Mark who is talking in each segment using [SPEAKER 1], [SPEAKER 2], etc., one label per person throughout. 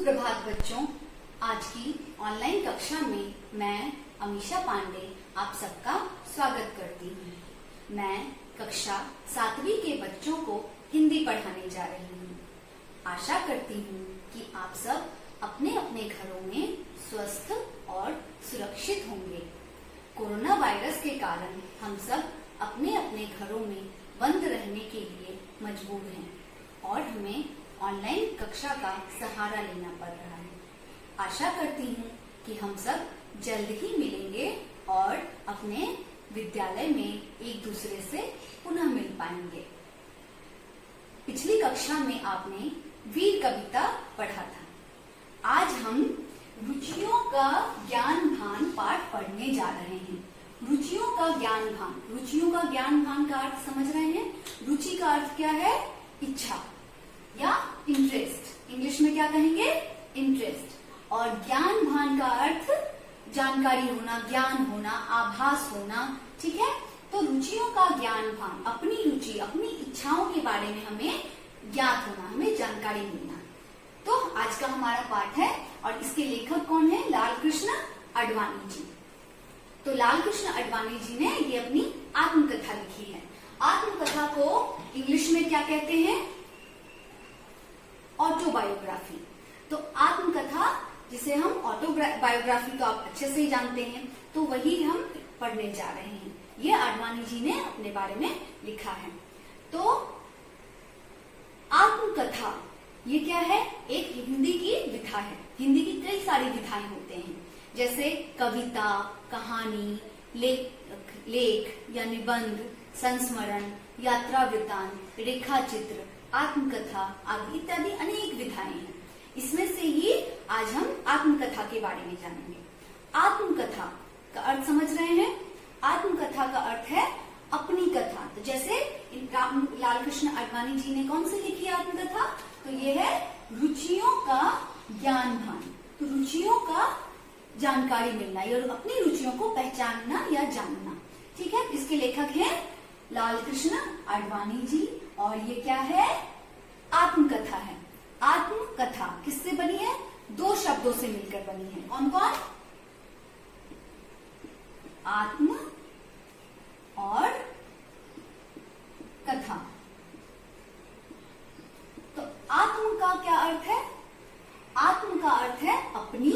[SPEAKER 1] सुप्रभात बच्चों। आज की ऑनलाइन कक्षा में मैं अमीशा पांडे आप सबका स्वागत करती हूँ। मैं कक्षा 7वीं के बच्चों को हिंदी पढ़ाने जा रही हूँ। आशा करती हूँ कि आप सब अपने अपने घरों में स्वस्थ और सुरक्षित होंगे। कोरोना वायरस के कारण हम सब अपने अपने घरों में बंद रहने के लिए मजबूर हैं और हमें ऑनलाइन कक्षा का सहारा लेना पड़ रहा है। आशा करती हूँ कि हम सब जल्द ही मिलेंगे और अपने विद्यालय में एक दूसरे से पुनः मिल पाएंगे। पिछली कक्षा में आपने वीर कविता पढ़ा था। आज हम रुचियों का ज्ञान भान पाठ पढ़ने जा रहे हैं। रुचियों का ज्ञान भान, रुचियों का ज्ञान भान का अर्थ समझ रहे हैं। रुचि का अर्थ क्या है? इच्छा या इंटरेस्ट। इंग्लिश में क्या कहेंगे? इंटरेस्ट। और ज्ञान भान का अर्थ जानकारी होना, ज्ञान होना, आभास होना। ठीक है, तो रुचियों का ज्ञान भान, अपनी रुचि, अपनी इच्छाओं के बारे में हमें ज्ञात होना, हमें जानकारी मिलना। तो आज का हमारा पाठ है और इसके लेखक कौन है? लाल कृष्ण आडवाणी जी। तो लाल कृष्ण आडवाणी जी ने ये अपनी आत्मकथा लिखी है। आत्मकथा को इंग्लिश में क्या कहते हैं? ऑटोबायोग्राफी। तो आत्मकथा, जिसे हम ऑटोबायोग्राफी तो आप अच्छे से ही जानते हैं, तो वही हम पढ़ने जा रहे हैं। ये आडवाणी जी ने अपने बारे में लिखा है। तो आत्मकथा ये क्या है? एक हिंदी की विधा है। हिंदी की कई सारी विधाएं होते हैं, जैसे कविता, कहानी, लेख या निबंध, संस्मरण, यात्रा वृत्तांत, रेखा चित्र, आत्मकथा आदि इत्यादि अनेक विधाएं हैं। इसमें से ही आज हम आत्मकथा के बारे में जानेंगे। आत्मकथा का अर्थ समझ रहे हैं? आत्मकथा का अर्थ है अपनी कथा। तो जैसे लाल कृष्ण आडवाणी जी ने कौन सी लिखी आत्मकथा? तो ये है रुचियों का ज्ञान भान। तो रुचियों का जानकारी मिलना या अपनी रुचियों को पहचानना या जानना। ठीक है, इसके लेखक हैं लाल कृष्ण आडवाणी जी और ये क्या है? आत्मकथा है। आत्मकथा किससे बनी है? दो शब्दों से मिलकर बनी है। कौन कौन? आत्म और कथा। तो आत्म का क्या अर्थ है? आत्म का अर्थ है अपनी,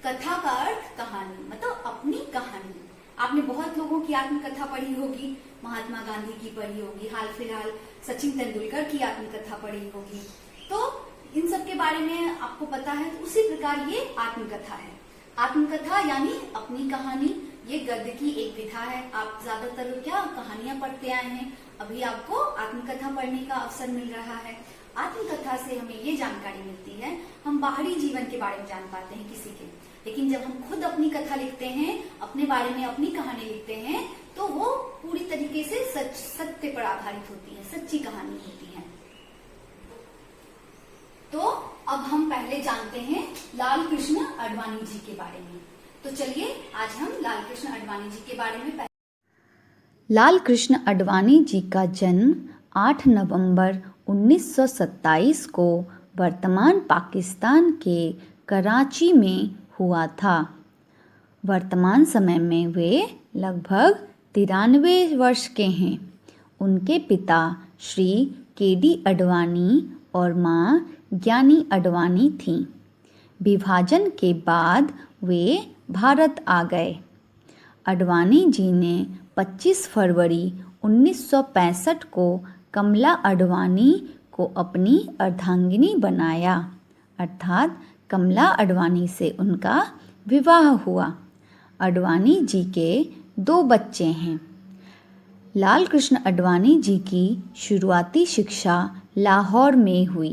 [SPEAKER 1] कथा का अर्थ कहानी, मतलब अपनी कहानी। आपने बहुत लोगों की आत्मकथा पढ़ी होगी। महात्मा गांधी की पढ़ी होगी, हाल फिलहाल सचिन तेंदुलकर की आत्मकथा पढ़ी होगी। तो इन सब के बारे में आपको पता है। तो उसी प्रकार ये आत्मकथा है। आत्मकथा यानी अपनी कहानी। ये गद्य की एक विधा है। आप ज्यादातर क्या कहानियां पढ़ते आए हैं, अभी आपको आत्मकथा पढ़ने का अवसर मिल रहा है। आत्मकथा से हमें ये जानकारी मिलती है, हम बाहरी जीवन के बारे में जान पाते हैं किसी के, लेकिन जब हम खुद अपनी कथा लिखते हैं, अपने बारे में अपनी कहानी लिखते हैं, तो वो पूरी तरीके से सत्य पर आधारित होती है, सच्ची कहानी होती है। तो अब हम पहले जानते हैं लाल कृष्ण आडवाणी जी के बारे में। तो चलिए आज हम लाल कृष्ण आडवाणी जी के बारे में
[SPEAKER 2] लाल कृष्ण आडवाणी जी का जन्म 8 नवंबर 1927 को वर्तमान पाकिस्तान के कराची में हुआ था। वर्तमान समय में वे लगभग 93 वर्ष के हैं। उनके पिता श्री के.डी. आडवाणी और मां ज्ञानी आडवाणी थीं। विभाजन के बाद वे भारत आ गए। आडवाणी जी ने 25 फरवरी 1965 को कमला आडवाणी को अपनी अर्धांगिनी बनाया, अर्थात कमला आडवाणी से उनका विवाह हुआ। आडवाणी जी के 2 बच्चे हैं। लाल कृष्ण आडवाणी जी की शुरुआती शिक्षा लाहौर में हुई,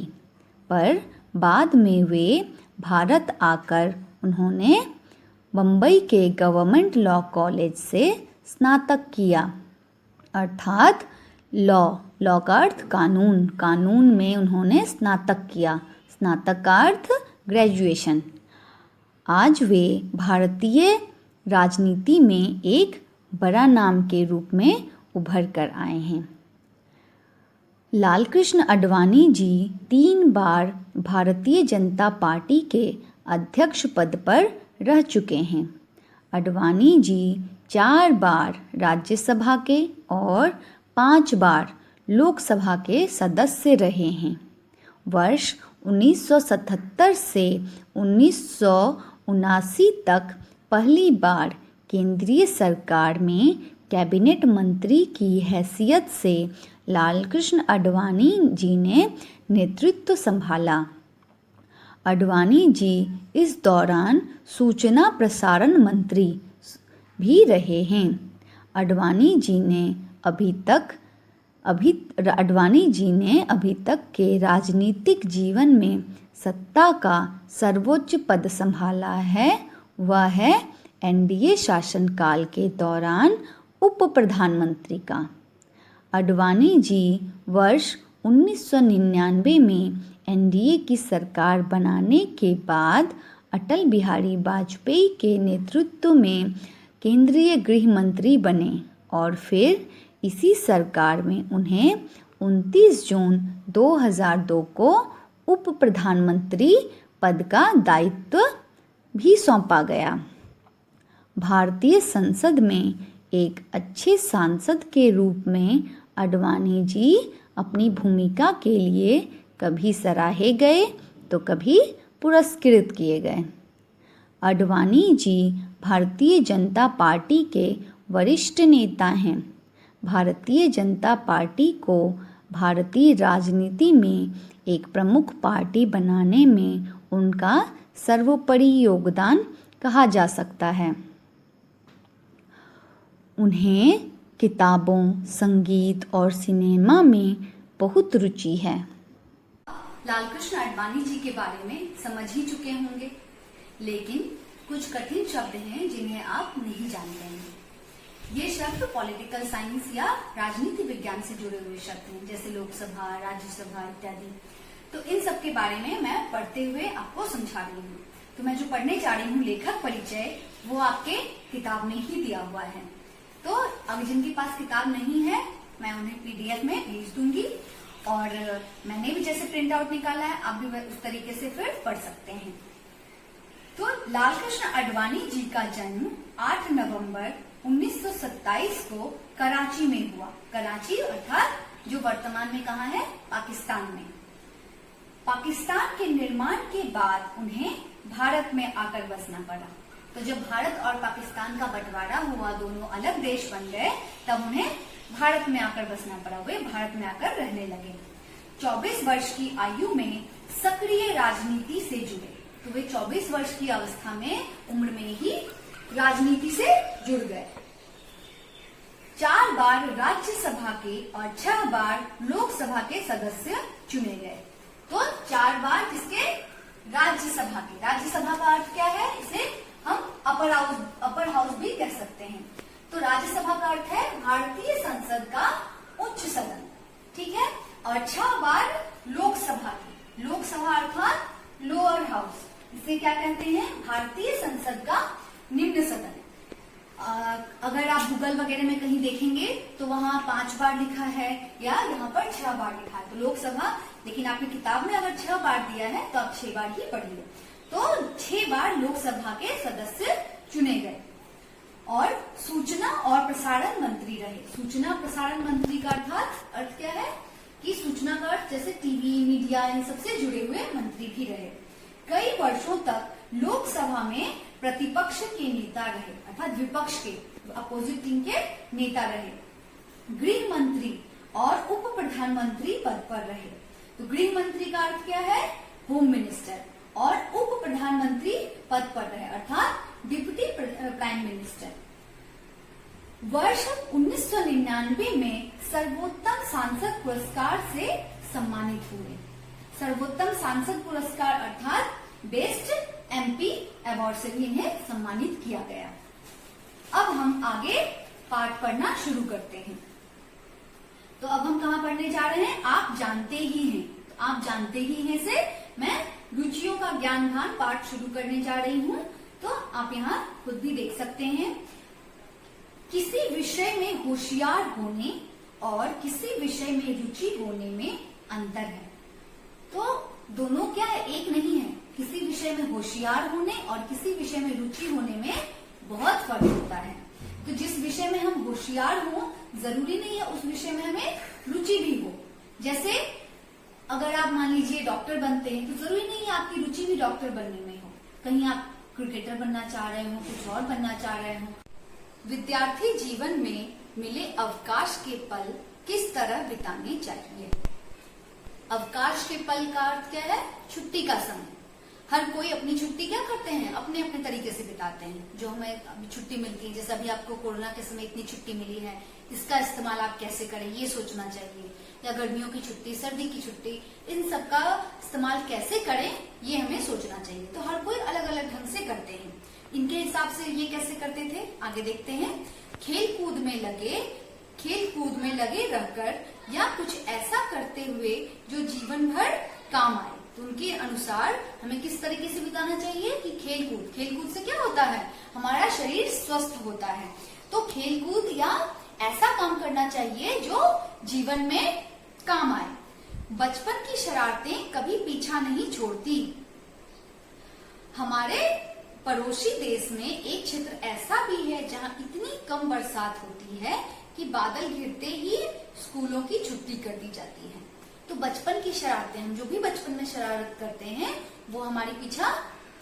[SPEAKER 2] पर बाद में वे भारत आकर उन्होंने बम्बई के गवर्नमेंट लॉ कॉलेज से स्नातक किया, अर्थात लॉ का अर्थ कानून, कानून में उन्होंने स्नातक किया। स्नातक का अर्थ ग्रेजुएशन। आज वे भारतीय राजनीति में एक बड़ा नाम के रूप में उभर कर आए हैं। लालकृष्ण आडवाणी जी 3 बार भारतीय जनता पार्टी के अध्यक्ष पद पर रह चुके हैं। आडवाणी जी 4 बार राज्यसभा के और 5 बार लोकसभा के सदस्य रहे हैं। वर्ष 1977 से 1979 तक पहली बार केंद्रीय सरकार में कैबिनेट मंत्री की हैसियत से लालकृष्ण आडवाणी जी ने नेतृत्व संभाला। आडवाणी जी इस दौरान सूचना प्रसारण मंत्री भी रहे हैं। आडवाणी जी ने अभी तक के राजनीतिक जीवन में सत्ता का सर्वोच्च पद संभाला है, वह है एनडीए शासनकाल के दौरान उप प्रधानमंत्री का। आडवाणी जी वर्ष 1999 में एनडीए की सरकार बनाने के बाद अटल बिहारी वाजपेयी के नेतृत्व में केंद्रीय गृह मंत्री बने और फिर इसी सरकार में उन्हें 29 जून 2002 को उप प्रधानमंत्री पद का दायित्व भी सौंपा गया। भारतीय संसद में एक अच्छे सांसद के रूप में आडवाणी जी अपनी भूमिका के लिए कभी सराहे गए तो कभी पुरस्कृत किए गए। आडवाणी जी भारतीय जनता पार्टी के वरिष्ठ नेता हैं। भारतीय जनता पार्टी को भारतीय राजनीति में एक प्रमुख पार्टी बनाने में उनका सर्वोपरि योगदान कहा जा सकता है। उन्हें किताबों, संगीत और सिनेमा में बहुत रुचि है।
[SPEAKER 1] लालकृष्ण आडवाणी जी के बारे में समझ ही चुके होंगे, लेकिन कुछ कठिन शब्द हैं जिन्हें आप नहीं जानते हैं। ये शब्द पॉलिटिकल साइंस या राजनीति विज्ञान से जुड़े हुए शब्द हैं, जैसे लोकसभा, राज्यसभा इत्यादि। तो इन सब के बारे में मैं पढ़ते हुए आपको समझा रही हूँ। तो मैं जो पढ़ने जा रही हूँ लेखक परिचय, वो आपके किताब में ही दिया हुआ है। तो अब जिनके पास किताब नहीं है, मैं उन्हें पीडीएफ में भेज दूंगी, और मैंने भी जैसे प्रिंट आउट निकाला है, आप भी उस तरीके से फिर पढ़ सकते हैं। तो लालकृष्ण आडवाणी जी का जन्म 8 नवंबर 1927 को कराची में हुआ। कराची अर्थात जो वर्तमान में कहाँ है, पाकिस्तान में। पाकिस्तान के निर्माण के बाद उन्हें भारत में आकर बसना पड़ा। तो जब भारत और पाकिस्तान का बंटवारा हुआ, दोनों अलग देश बन गए, तब उन्हें भारत में आकर बसना पड़ा। वे भारत में आकर रहने लगे। 24 वर्ष की आयु में सक्रिय राजनीति से जुड़े। तो वे 24 वर्ष की अवस्था में, उम्र में ही राजनीति से जुड़ गए। 4 बार राज्यसभा के और 6 बार लोकसभा के सदस्य चुने गए। तो 4 बार किसके? राज्यसभा के। राज्यसभा का अर्थ क्या है? इसे हम अपर हाउस भी कह सकते हैं। तो राज्यसभा का अर्थ है भारतीय संसद का उच्च सदन, ठीक है। और 6 बार लोकसभा की। लोकसभा अर्थात लोअर हाउस, इसे क्या कहते हैं? भारतीय संसद का निम्न सदन। अगर आप गूगल वगैरह में कहीं देखेंगे तो वहां 5 बार लिखा है, या यहाँ पर 6 बार लिखा है। तो लोकसभा, लेकिन आपकी किताब में अगर 6 बार दिया है तो आप 6 बार ही पढ़िए। तो 6 बार लोकसभा के सदस्य चुने गए और सूचना और प्रसारण मंत्री रहे। सूचना प्रसारण मंत्री का अर्थ क्या है कि सूचना का अर्थ जैसे टीवी, मीडिया, इन सबसे जुड़े हुए मंत्री भी रहे। कई वर्षों तक लोकसभा में प्रतिपक्ष के नेता रहे, अर्थात विपक्ष के, अपोजिट टीम के नेता रहे। गृह मंत्री और उप प्रधानमंत्री पद पर रहे। तो गृह मंत्री का अर्थ क्या है? Home minister. और उप प्रधानमंत्री पद पर रहे, अर्थात डिप्टी प्राइम मिनिस्टर। वर्ष 1999 में सर्वोत्तम सांसद पुरस्कार से सम्मानित हुए। सर्वोत्तम सांसद पुरस्कार अर्थात बेस्ट एमपी अवार्ड से भी इन्हें सम्मानित किया गया। अब हम आगे पाठ पढ़ना शुरू करते हैं। तो अब हम कहाँ पढ़ने जा रहे हैं? आप जानते ही हैं। तो आप जानते ही हैं से मैं रुचियों का ज्ञान भान पाठ शुरू करने जा रही हूँ। तो आप यहाँ खुद भी देख सकते हैं। किसी विषय में होशियार होने और किसी विषय में रुचि होने में अंतर है। तो दोनों क्या है, एक नहीं है। किसी विषय में होशियार होने और किसी विषय में रुचि होने में बहुत फर्क होता है। तो जिस विषय में हम होशियार हो, जरूरी नहीं है उस विषय में हमें रुचि भी हो। जैसे अगर आप मान लीजिए डॉक्टर बनते हैं तो जरूरी नहीं है आपकी रुचि भी डॉक्टर बनने में हो। कहीं आप क्रिकेटर बनना चाह रहे हो, कुछ और बनना चाह रहे हो। विद्यार्थी जीवन में मिले अवकाश के पल किस तरह बिताने चाहिए? अवकाश के पल का अर्थ क्या है? छुट्टी का समय। हर कोई अपनी छुट्टी क्या करते हैं, अपने अपने तरीके से बिताते हैं। जो हमें अभी छुट्टी मिलती है, जैसे अभी आपको कोरोना के समय इतनी छुट्टी मिली है, इसका इस्तेमाल आप कैसे करें ये सोचना चाहिए। या गर्मियों की छुट्टी, सर्दी की छुट्टी, इन सब का इस्तेमाल कैसे करें ये हमें सोचना चाहिए। तो हर कोई अलग अलग ढंग से करते हैं। इनके हिसाब से ये कैसे करते थे, आगे देखते हैं। खेल कूद में लगे रहकर या कुछ ऐसा करते हुए जो जीवन भर काम आए। तो उनके अनुसार हमें किस तरीके से बिताना चाहिए कि खेलकूद से क्या होता है, हमारा शरीर स्वस्थ होता है। तो खेलकूद या ऐसा काम करना चाहिए जो जीवन में काम आए। बचपन की शरारतें कभी पीछा नहीं छोड़ती। हमारे पड़ोसी देश में एक क्षेत्र ऐसा भी है जहां इतनी कम बरसात होती है कि बादल घिरते ही स्कूलों की छुट्टी कर दी जाती है। तो बचपन की शरारतें, हम जो भी बचपन में शरारत करते हैं वो हमारी पीछा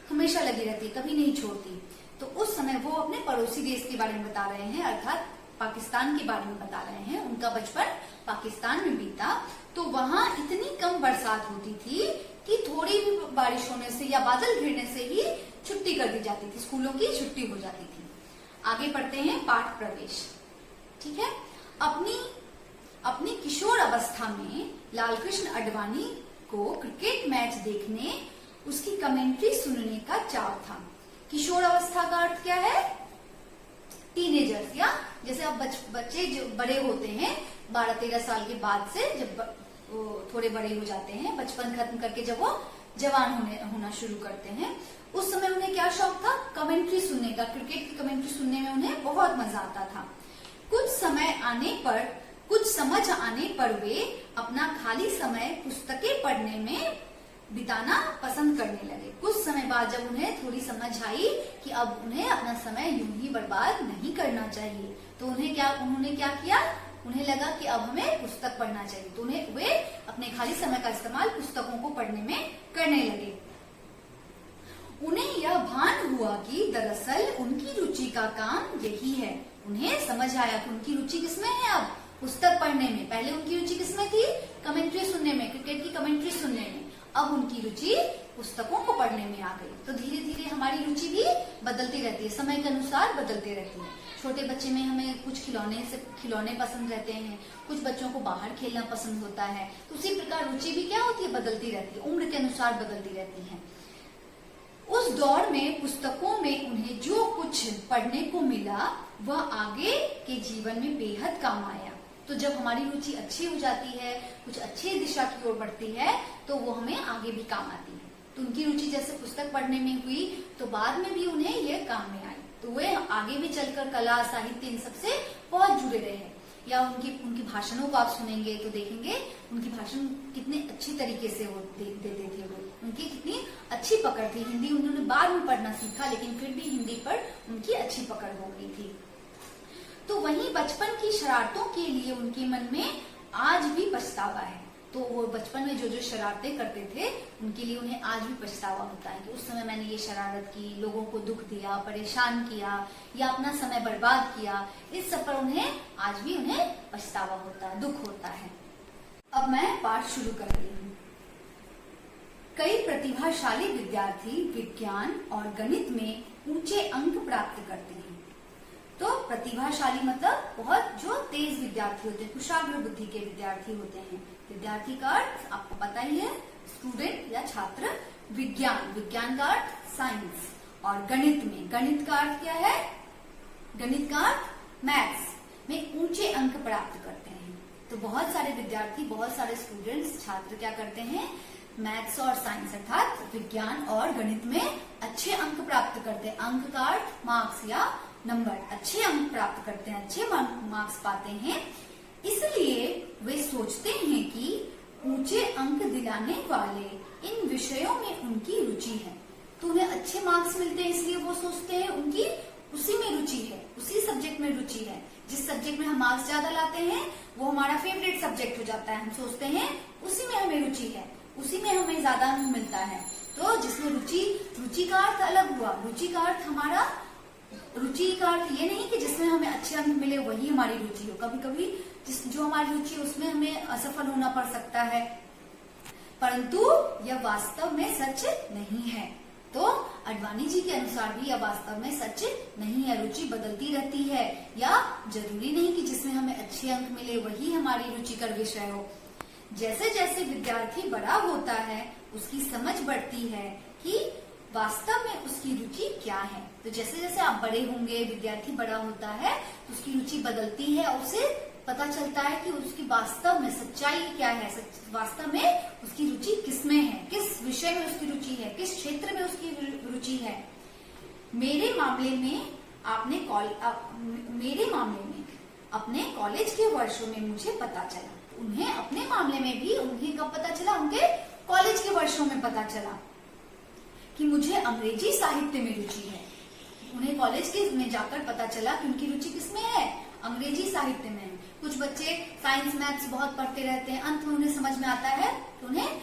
[SPEAKER 1] हमेशा लगी रहती है, कभी नहीं छोड़ती। तो उस समय वो अपने पड़ोसी देश के बारे में बता रहे हैं, अर्थात पाकिस्तान के बारे में बता रहे हैं। उनका बचपन पाकिस्तान में बीता, तो वहां इतनी कम बरसात होती थी कि थोड़ी भी बारिश होने से या बादल घिरने से ही छुट्टी कर दी जाती थी, स्कूलों की छुट्टी हो जाती थी। आगे पढ़ते हैं पाठ प्रवेश। ठीक है, अपनी किशोर अवस्था में लालकृष्ण अडवाणी को क्रिकेट मैच देखने, उसकी कमेंट्री सुनने का चाव था। किशोर अवस्था का अर्थ क्या है? टीनेजर्स, या जैसे अब बच्चे जो बड़े होते हैं 12-13 साल के बाद से, जब वो थोड़े बड़े हो जाते हैं, बचपन खत्म करके जब वो जवान होना शुरू करते हैं, उस समय उन्हें क्या शौक था? कमेंट्री सुनने का। क्रिकेट की कमेंट्री सुनने में उन्हें बहुत मजा आता था। कुछ समझ आने पर वे अपना खाली समय पुस्तकें पढ़ने में बिताना पसंद करने लगे। कुछ समय बाद जब उन्हें थोड़ी समझ आई कि अब उन्हें अपना समय यूं ही बर्बाद नहीं करना चाहिए, तो उन्होंने क्या किया? उन्हें लगा कि अब हमें पुस्तक पढ़ना चाहिए। तो वे अपने खाली समय का इस्तेमाल पुस्तकों को पढ़ने में करने लगे। उन्हें यह भान हुआ कि दरअसल उनकी रुचि का काम यही है। उन्हें समझ आया कि उनकी रुचि किसमें है, अब पुस्तक पढ़ने में। पहले उनकी रुचि किसमें थी? कमेंट्री सुनने में, क्रिकेट की कमेंट्री सुनने में। अब उनकी रुचि पुस्तकों को पढ़ने में आ गई। तो धीरे धीरे हमारी रुचि भी बदलती रहती है, समय के अनुसार बदलती रहती है। छोटे बच्चे में हमें कुछ खिलौने पसंद रहते हैं, कुछ बच्चों को बाहर खेलना पसंद होता है। तो उसी प्रकार रुचि भी क्या होती है? बदलती रहती है, उम्र के अनुसार बदलती रहती है। उस दौर में पुस्तकों में उन्हें जो कुछ पढ़ने को मिला वह आगे के जीवन में बेहद काम आया। तो जब हमारी रुचि अच्छी हो जाती है, कुछ अच्छी दिशा की ओर बढ़ती है, तो वो हमें आगे भी काम आती है। तो उनकी रुचि जैसे पुस्तक पढ़ने में हुई, तो बाद में भी उन्हें ये काम में आई। तो वे आगे भी चलकर कला, साहित्य, इन सबसे बहुत जुड़े रहे। या उनकी भाषणों को आप सुनेंगे तो देखेंगे उनकी भाषण कितने अच्छी तरीके से वो देते थे। वो उनकी कितनी अच्छी पकड़ थी। हिंदी उन्होंने बाद में पढ़ना सीखा, लेकिन फिर भी हिंदी पर उनकी अच्छी पकड़ हो गई थी। तो वहीं बचपन की शरारतों के लिए उनके मन में आज भी पछतावा है। तो वो बचपन में जो शरारतें करते थे उनके लिए उन्हें आज भी पछतावा होता है कि उस समय मैंने ये शरारत की, लोगों को दुख दिया, परेशान किया या अपना समय बर्बाद किया। इस सब पर आज भी उन्हें पछतावा होता है, दुख होता है। अब मैं पाठ शुरू कर रही हूँ। कई प्रतिभाशाली विद्यार्थी विज्ञान और गणित में ऊंचे अंक प्राप्त करते हैं। तो प्रतिभाशाली मतलब बहुत जो तेज विद्यार्थी होते हैं, कुशाग्र बुद्धि के विद्यार्थी होते हैं। विद्यार्थी का अर्थ आपको पता ही है, स्टूडेंट या छात्र। विज्ञान का अर्थ साइंस। और गणित का अर्थ क्या है? गणित का अर्थ मैथ्स में ऊंचे अंक प्राप्त करते हैं। तो बहुत सारे विद्यार्थी, बहुत सारे स्टूडेंट्स, छात्र क्या करते हैं? मैथ्स और साइंस अर्थात विज्ञान और गणित में अच्छे अंक प्राप्त करते हैं। अंक का अर्थ मार्क्स या नंबर। अच्छे अंक प्राप्त करते हैं, अच्छे मार्क्स पाते हैं। इसलिए वे सोचते हैं कि ऊंचे अंक दिलाने वाले इन विषयों में उनकी रुचि है। तो उन्हें अच्छे मार्क्स मिलते हैं, इसलिए वो सोचते हैं उनकी उसी में रुचि है, उसी सब्जेक्ट में रुचि है। जिस सब्जेक्ट में हम मार्क्स ज्यादा लाते हैं वो हमारा फेवरेट सब्जेक्ट हो जाता है। हम सोचते हैं उसी में हमें रुचि है, उसी में हमें ज्यादा अंक मिलता है। तो जिसमें रुचि का अर्थ अलग हुआ। रुचि का अर्थ ये नहीं कि जिसमें हमें अच्छे अंक मिले वही हमारी रुचि हो। कभी कभी जो हमारी रुचि उसमें हमें असफल होना पड़ सकता है, परंतु यह वास्तव में सच नहीं है। तो अडवाणी जी के अनुसार भी यह वास्तव में सच नहीं है। रुचि बदलती रहती है, या जरूरी नहीं कि जिसमें हमें अच्छे अंक मिले वही हमारी रुचिकर विषय हो। जैसे जैसे विद्यार्थी बड़ा होता है उसकी समझ बढ़ती है कि वास्तव में उसकी रुचि क्या है। तो जैसे जैसे आप बड़े होंगे, विद्यार्थी बड़ा होता है तो उसकी रुचि बदलती है और उसे पता चलता है कि उसकी वास्तव में सच्चाई क्या है, वास्तव में उसकी रुचि किसमें है, किस विषय में उसकी रुचि है, किस क्षेत्र में उसकी रुचि है। मेरे मामले में अपने कॉलेज के वर्षों में मुझे पता चला। उन्हें अपने मामले में भी उन्हें कब पता चला? उनके कॉलेज के वर्षों में पता चला कि मुझे अंग्रेजी साहित्य में रुचि है। उन्हें कॉलेज के में जाकर पता चला कि उनकी रुचि किसमें है, अंग्रेजी साहित्य में। कुछ बच्चे साइंस मैथ्स बहुत पढ़ते रहते हैं, अंत में उन्हें समझ में आता है कि उन्हें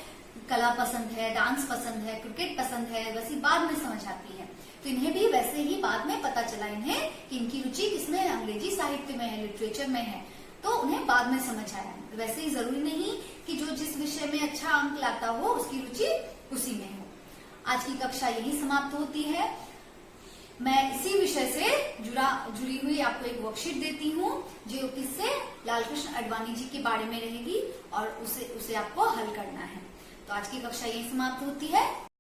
[SPEAKER 1] कला पसंद है, डांस पसंद है, क्रिकेट पसंद है, वैसी बाद में समझ आती है। तो इन्हें भी वैसे ही बाद में पता चला इन्हें कि इनकी रुचि किसमें है, अंग्रेजी साहित्य में है, लिटरेचर में है। तो उन्हें बाद में समझ आया। वैसे ही जरूरी नहीं कि जो जिस विषय में अच्छा अंक लाता हो उसकी रुचि उसी में हो। आज की कक्षा यही समाप्त होती है। मैं इसी विषय से जुड़ी हुई आपको एक वर्कशीट देती हूँ जो किससे लालकृष्ण अडवाणी जी के बारे में रहेगी और उसे आपको हल करना है। तो आज की कक्षा यही समाप्त होती है।